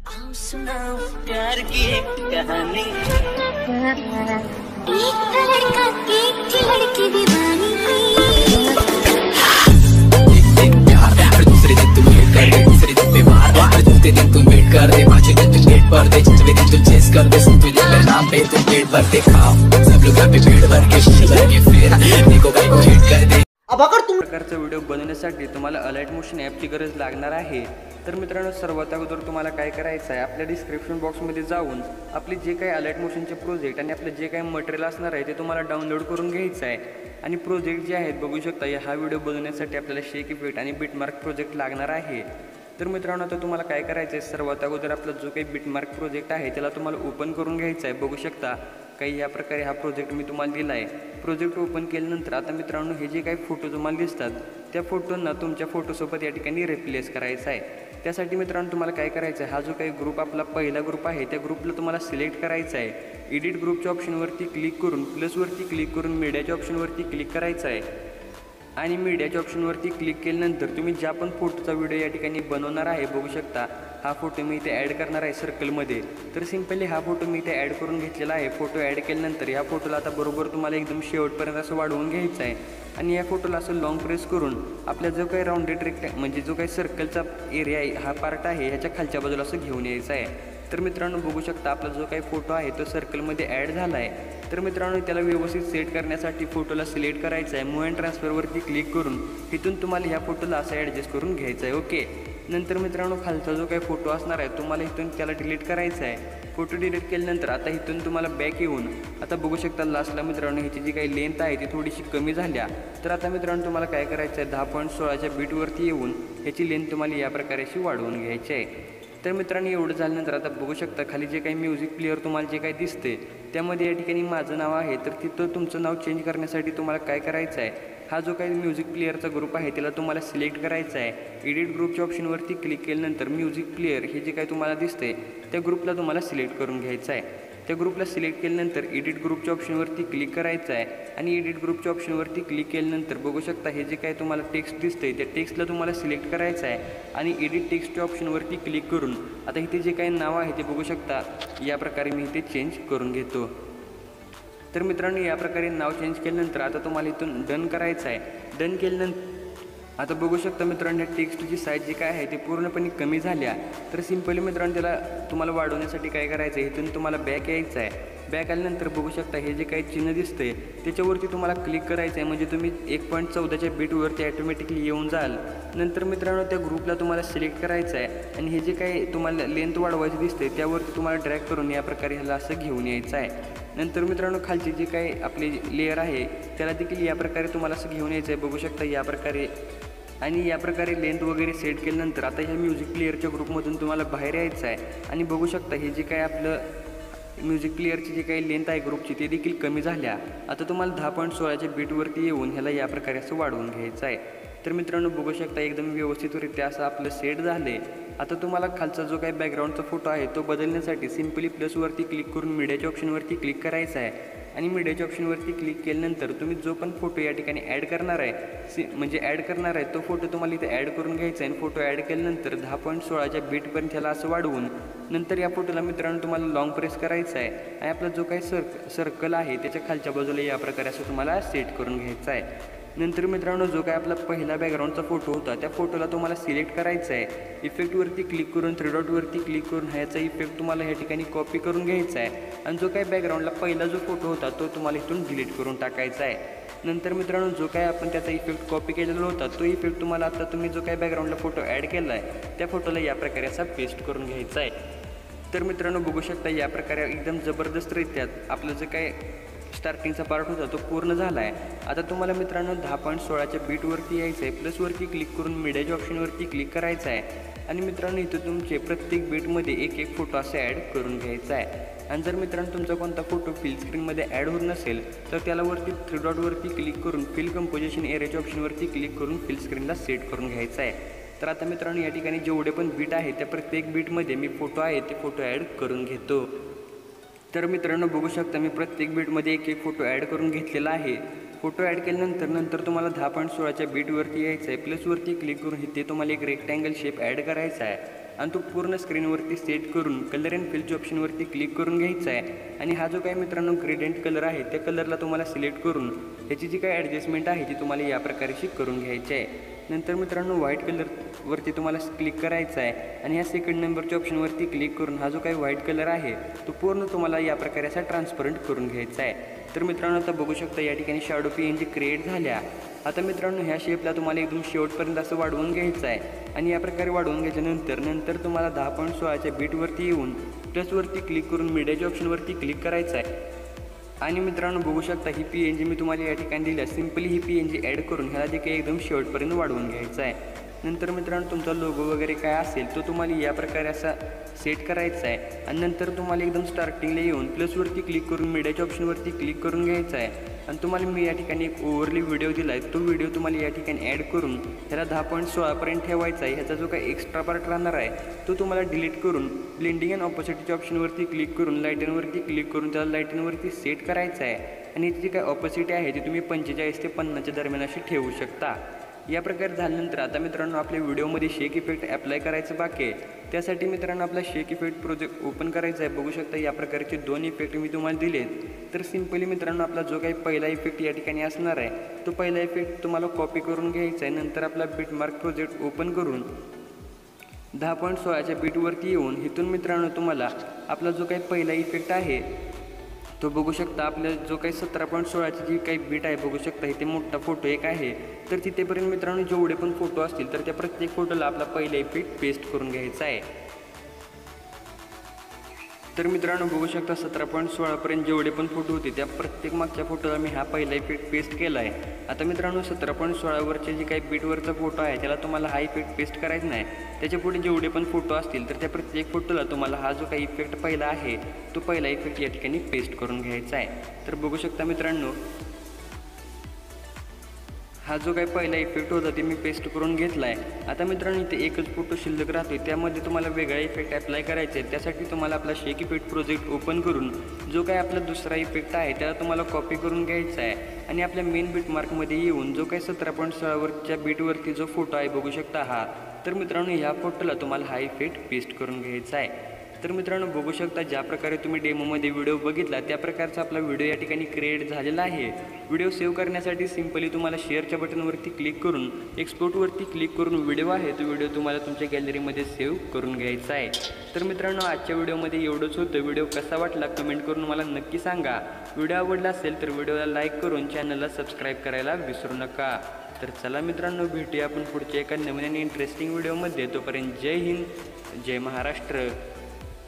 सुनाओ प्यार की एक कहानी। एक था लड़का, एक थी लड़की दीवानी। एक दिन प्यार हर दूसरे दिन तुम वेट कर दे, दूसरे दिन बीमार हर दूसरे दिन तुम वेट कर दे, पांचवें दिन तुम गेट पर दे, छठवें दिन तुम चेस कर दे, सातवें दिन मेरे नाम पे तुम पेट भर दे। खाओ सब लोग पे पेट भर के शीश भर के फिर देखो भाई को हिट कर दे। अब अगर तुम प्रकारचा व्हिडिओ बनवण्यासाठी तुम्हाला अलाइट मोशन ॲपची गरज लागणार आहे, तर मित्रांनो सर्वात अगोदर तुम्हाला काय करायचं आहे, आपल्या डिस्क्रिप्शन बॉक्समध्ये जाऊन आपले जे काही अलाइट मोशनचे प्रोजेक्ट आणि आपले जे काही मटेरियल असणार आहे ते तुम्हाला डाउनलोड करून घ्यायचं आहे। आणि प्रोजेक्ट जे आहेत बघू शकता, हा व्हिडिओ बनवण्यासाठी आपल्याला शेक इफेक्ट आणि बिटमार्क प्रोजेक्ट लागणार आहे। तर मित्रांनो आता तुम्हाला काय करायचं आहे, सर्वात अगोदर आपला जो काही बिटमार्क प्रोजेक्ट आहे त्याला तुम्हाला ओपन करून घ्यायचा आहे। बघू शकता काही या प्रकारे हा प्रोजेक्ट मी तुम्हाला दिला आहे। प्रोजेक्ट ओपन केल्यानंतर आता मित्रांनो हे जे काही फोटो तुम्हाला दिसतात त्या फोटोंना तुमच्या फोटोसोबत या ठिकाणी रिप्लेस करायचा आहे। त्यासाठी मित्रांनो तुम्हाला काय करायचं आहे, हा जो काही ग्रुप आपला पहिला ग्रुप आहे त्या ग्रुपला तुम्हाला सिलेक्ट करायचा आहे। एडिट ग्रुपच्या ऑप्शनवरती क्लिक करून प्लसवरती क्लिक करून मीडियाच्या ऑप्शनवरती क्लिक करायचं आहे। आणि मीडियाच्या ऑप्शनवरती क्लिक केल्यानंतर तुम्ही ज्या पण फोटोचा व्हिडिओ या ठिकाणी बनवणार आहे बघू शकता, हा फोटो मी इथे ॲड करणार आहे सर्कलमध्ये। तर सिम्पली हा फोटो मी इथे ॲड करून घेतलेला आहे। फोटो ॲड केल्यानंतर या फोटोला आता बरोबर तुम्हाला एकदम शेवटपर्यंत असं वाढवून घ्यायचं आहे। आणि या फोटोला असं लॉंग प्रेस करून आपल्या जो काही राऊंडेड म्हणजे जो काही सर्कलचा एरिया आहे हा पार्ट आहे ह्याच्या खालच्या बाजूला असं घेऊन यायचं आहे। तर मित्रांनो बघू शकता आपला जो काही फोटो आहे तो सर्कलमध्ये ॲड झाला आहे। तर मित्रांनो त्याला व्यवस्थित सेट करण्यासाठी फोटोला सिलेक्ट करायचं आहे। मूव अँड ट्रान्सफरवरती क्लिक करून इथून तुम्हाला ह्या फोटोला असं ॲडजस्ट करून घ्यायचं आहे। ओके, नंतर मित्रांनो खालचा जो काही फोटो असणार आहे तुम्हाला इथून त्याला डिलीट करायचा आहे। फोटो डिलीट केल्यानंतर आता इथून तुम्हाला बॅक येऊन आता बघू शकता लास्टला मित्रांनो ह्याची जी काही लेंथ आहे ती थोडीशी कमी झाल्या। तर आता मित्रांनो तुम्हाला काय करायचं आहे, 10.16च्या बीटवरती येऊन ह्याची लेंथ तुम्हाला या प्रकारे अशी वाढवून घ्यायची आहे। तर मित्रांनो एवढं झाल्यानंतर आता बघू शकता खाली जे काही म्युझिक प्लेअर तुम्हाला जे काही दिसते त्यामध्ये या ठिकाणी माझं नाव आहे। तर तिथं तुमचं नाव चेंज करण्यासाठी तुम्हाला काय करायचं आहे, हा जो काही म्युझिक प्लेअरचा ग्रुप आहे त्याला तुम्हाला सिलेक्ट करायचा आहे। एडिट ग्रुपच्या ऑप्शनवरती क्लिक केल्यानंतर म्युझिक प्लेअर हे जे काही तुम्हाला दिसते त्या ग्रुपला तुम्हाला सिलेक्ट करून घ्यायचं आहे। त्या ग्रुपला सिलेक्ट केल्यानंतर एडिट ग्रुपच्या ऑप्शनवरती क्लिक करायचं आहे। आणि एडिट ग्रुपच्या ऑप्शनवरती क्लिक केल्यानंतर बघू शकता हे जे काही तुम्हाला टेक्स्ट दिसतंय त्या टेक्स्टला तुम्हाला सिलेक्ट करायचं आहे। आणि एडिट टेक्स्टच्या ऑप्शनवरती क्लिक करून आता इथे जे काही नाव आहे ते बघू शकता या प्रकारे मी इथे चेंज करून घेतो। तर मित्रांनो या प्रकारे नाव चेंज केल्यानंतर आता तुम्हाला इथून डन करायचं आहे। डन केल्यानंतर आता बघू शकता मित्रांनो टेक्स्टची साईज जी काय आहे ती पूर्णपणे कमी झाल्या। तर सिम्पली मित्रांनो त्याला तुम्हाला वाढवण्यासाठी काय करायचं आहे, इथून तुम्हाला बॅक यायचं आहे। बॅक आल्यानंतर बघू शकता हे जे काही चिन्ह दिसतंय त्याच्यावरती तुम्हाला क्लिक करायचं आहे, म्हणजे तुम्ही 1.14च्या बीटवरती ॲटोमॅटिकली येऊन जाल। नंतर मित्रांनो त्या ग्रुपला तुम्हाला सिलेक्ट करायचं आहे आणि हे जे काही तुम्हाला लेंथ वाढवायची दिसते त्यावरती तुम्हाला ड्रॅग करून या प्रकारे ह्याला असं घेऊन यायचं आहे। नंतर मित्रांनो खालची जी काही आपली लेअर आहे त्याला देखील या प्रकारे तुम्हाला असं घेऊन यायचं आहे बघू शकता या प्रकारे। आणि या प्रकारे लेंथ वगैरे सेट केल्यानंतर आता ह्या म्युझिक प्लेअरच्या ग्रुपमधून तुम्हाला बाहेर यायचं आहे। आणि बघू शकता हे जे काही आपलं म्युझिक प्लेअरची जी काही लेंथ आहे ग्रुपची ते देखील कमी झाल्या। आता तुम्हाला 10.16च्या बीटवरती येऊन ह्याला या प्रकारे असं वाढवून घ्यायचं आहे। तर मित्रांनो बघू शकता एकदम व्यवस्थितरित्या असं आपलं सेट झाले। आता तुम्हाला खालचा जो काही बॅकग्राऊंडचा फोटो आहे तो बदलण्यासाठी सिम्पली प्लसवरती क्लिक करून मीडियाच्या ऑप्शनवरती क्लिक करायचं आहे। आणि मीडियाच्या ऑप्शनवरती क्लिक केल्यानंतर तुम्ही जो पण फोटो या ठिकाणी ॲड करणार आहे म्हणजे ॲड करणार आहे तो फोटो तुम्हाला इथे ॲड करून घ्यायचा आहे। फोटो ॲड केल्यानंतर 10.16च्या बीटपर्यंत ह्याला असं वाढवून नंतर या फोटोला मित्रांनो तुम्हाला लॉंग प्रेस करायचा आहे। आणि आपला जो काही सर्कल आहे त्याच्या खालच्या बाजूला या प्रकारे असं तुम्हाला सेट करून घ्यायचं आहे। नंतर मित्रांनो जो काय आपला पहिला बॅकग्राऊंडचा फोटो होता त्या फोटोला तुम्हाला सिलेक्ट करायचं आहे। इफेक्टवरती क्लिक करून 3 डॉटवरती क्लिक करून ह्याचा इफेक्ट तुम्हाला ह्या ठिकाणी कॉपी करून घ्यायचा आहे। आणि जो काही बॅकग्राऊंडला पहिला जो फोटो होता तो तुम्हाला इथून डिलीट करून टाकायचा आहे। नंतर मित्रांनो जो काय आपण त्याचा इफेक्ट कॉपी केलेला होता तो इफेक्ट तुम्हाला आता तुम्ही जो काही बॅकग्राऊंडला फोटो ॲड केला आहे त्या फोटोला या प्रकारे असा पेस्ट करून घ्यायचा आहे। तर मित्रांनो बघू शकता या प्रकारे एकदम जबरदस्तरित्या आपलं जे काय स्टार्टिंगचा पार्ट होता तो पूर्ण झाला आहे। आता तुम्हाला मित्रांनो 10.16च्या बीटवरती यायचं आहे। प्लसवरती क्लिक करून मीडियाच्या ऑप्शनवरती क्लिक करायचं आहे। आणि मित्रांनो इथं तुमचे प्रत्येक बीटमध्ये एक फोटो असे ॲड करून घ्यायचा आहे। आणि जर मित्रांनो तुमचा कोणता फोटो फिल स्क्रीनमध्ये ॲड होत नसेल तर त्याला वरती 3 डॉटवरती क्लिक करून फिल कंपोजिशन एरियाच्या ऑप्शनवरती क्लिक करून फिल स्क्रीनला सेट करून घ्यायचं आहे। तर आता मित्रांनो या ठिकाणी जेवढे पण बीट आहे त्या प्रत्येक बीटमध्ये मी फोटो आहे ते फोटो ॲड करून घेतो। तर मित्रांनो बघू शकता मी प्रत्येक बीटमध्ये एक फोटो ॲड करून घेतलेला आहे। फोटो ॲड केल्यानंतर तुम्हाला 10.16च्या बीटवरती यायचं आहे। प्लसवरती क्लिक करून इथे तुम्हाला एक रेक्टँगल शेप ॲड करायचा आहे। आणि तो पूर्ण स्क्रीनवरती सेट करून कलर अँड फिलच्या ऑप्शनवरती क्लिक करून घ्यायचा आहे आणि हा जो काही मित्रांनो ग्रेडियंट कलर आहे त्या कलरला तुम्हाला सिलेक्ट करून ह्याची जी काही ॲडजस्टमेंट आहे ती तुम्हाला या प्रकारेशी करून घ्यायची आहे। नंतर मित्रांनो व्हाईट कलरवरती तुम्हाला क्लिक करायचं आहे आणि ह्या सेकंड नंबरच्या ऑप्शनवरती क्लिक करून हा जो काही व्हाईट कलर आहे तो पूर्ण तुम्हाला या प्रकारे असा ट्रान्सपरंट करून घ्यायचा आहे। तर मित्रांनो आता बघू शकता या ठिकाणी शॅडो PNG क्रिएट झाल्या। आता मित्रांनो ह्या शेपला तुम्हाला एकदम शेवटपर्यंत असं वाढवून घ्यायचं आहे आणि या प्रकारे वाढवून घ्यायच्यानंतर तुम्हाला 10.16च्या बीटवरती येऊन प्लसवरती क्लिक करून मीडियाच्या ऑप्शनवरती क्लिक करायचं आहे आणि मित्रांनो बघू शकता ही PNG मी तुम्हाला या ठिकाणी दिली आहे। सिम्पली ही PNG ॲड करून ह्याला जे काही एकदम शेवटपर्यंत वाढवून घ्यायचं आहे। नंतर मित्रांनो तुमचा लोगो वगैरे काय असेल तो तुम्हाला या प्रकारे असा सेट करायचा आहे आणि नंतर तुम्हाला एकदम स्टार्टिंगला येऊन प्लसवरती क्लिक करून मीडियाच्या ऑप्शनवरती क्लिक करून घ्यायचा आहे आणि तुम्हाला मी या ठिकाणी एक ओव्हरली व्हिडिओ दिला आहे तो व्हिडिओ तुम्हाला या ठिकाणी ॲड करून ह्याला 10.16पर्यंत ठेवायचा आहे। ह्याचा जो काही एक्स्ट्रा पार्ट राहणार आहे तो तुम्हाला डिलीट करून ब्लेंडिंग अँड ऑपोसिटीच्या ऑप्शनवरती क्लिक करून लाईटनवरती क्लिक करून त्याला लाईटनवरती सेट करायचं आहे आणि याची जी काही ऑपोसिटी आहे ती तुम्ही 45 ते 50च्या दरम्यान अशी ठेवू शकता। या प्रकारे झाल्यानंतर आता मित्रांनो आपल्या व्हिडिओमध्ये शेक इफेक्ट अप्लाय करायचं बाकी आहे। त्यासाठी मित्रांनो आपला शेक इफेक्ट प्रोजेक्ट ओपन करायचा आहे। बघू शकता या प्रकारचे 2 इफेक्ट मी तुम्हाला दिलेत। तर सिम्पली मित्रांनो आपला जो काही पहिला इफेक्ट या ठिकाणी असणार आहे तो पहिला इफेक्ट तुम्हाला कॉपी करून घ्यायचा आहे। नंतर आपला बिटमार्क प्रोजेक्ट ओपन करून 10.16च्या बीटवरती येऊन इथून मित्रांनो तुम्हाला आपला जो काही पहिला इफेक्ट आहे तो बघू शकता आपल्या जो काही 17.16ची जी काही बीट आहे बघू शकता इथे मोठा फोटो एक आहे। तर तिथेपर्यंत मित्रांनो जेवढे पण फोटो असतील तर त्या प्रत्येक फोटोला आपला पहिला इफेक्ट पेस्ट करून घ्यायचा आहे। तर मित्रांनो बघू शकता 17.16पर्यंत जेवढे पण फोटो होते त्या प्रत्येक मागच्या फोटोला मी हा पहिला इफेक्ट पेस्ट केला आहे। आता मित्रांनो 17.16वरचे जे काही बीटवरचा फोटो आहे त्याला तुम्हाला हा इफेक्ट पेस्ट करायचा नाही। त्याच्या पुढे जेवढे पण फोटो असतील तर त्या प्रत्येक फोटोला तुम्हाला हा जो काही इफेक्ट पहिला आहे तो पहिला इफेक्ट या ठिकाणी पेस्ट करून घ्यायचा आहे। तर बघू शकता मित्रांनो हा जो काही पहिला इफेक्ट होता ते मी पेस्ट करून घेतला आहे। आता मित्रांनो इथे एकच फोटो शिल्लक राहतो त्यामध्ये तुम्हाला वेगळा इफेक्ट अप्लाय करायचा आहे। त्यासाठी तुम्हाला आपला शेक इफेक्ट प्रोजेक्ट ओपन करून जो काही आपला दुसरा इफेक्ट आहे त्याला तुम्हाला कॉपी करून घ्यायचा आहे आणि आपल्या मेन बीटमार्कमध्ये येऊन जो काही 17.16वरच्या बीटवरती जो फोटो आहे बघू शकता हा तर मित्रांनो ह्या फोटोला तुम्हाला हा इफेक्ट पेस्ट करून घ्यायचा आहे। तर मित्रांनो बघू शकता ज्या प्रकारे तुम्ही डेमोमध्ये व्हिडिओ बघितला त्या प्रकारचा आपला व्हिडिओ या ठिकाणी क्रिएट झालेला आहे। व्हिडिओ सेव्ह करण्यासाठी सिम्पली तुम्हाला शेअरच्या बटनवरती क्लिक करून एक्सपोर्टवरती क्लिक करून व्हिडिओ आहे तो व्हिडिओ तुम्हाला तुमच्या गॅलरीमध्ये सेव्ह करून घ्यायचा आहे। तर मित्रांनो आजच्या व्हिडिओमध्ये एवढंच होतं। व्हिडिओ कसा वाटला कमेंट करून मला नक्की सांगा। व्हिडिओ आवडला असेल तर व्हिडिओला लाईक करून चॅनलला सबस्क्राईब करायला विसरू नका। तर चला मित्रांनो भेटूया आपण पुढच्या एका नवीन आणि इंटरेस्टिंग व्हिडिओमध्ये। तोपर्यंत जय हिंद जय महाराष्ट्र।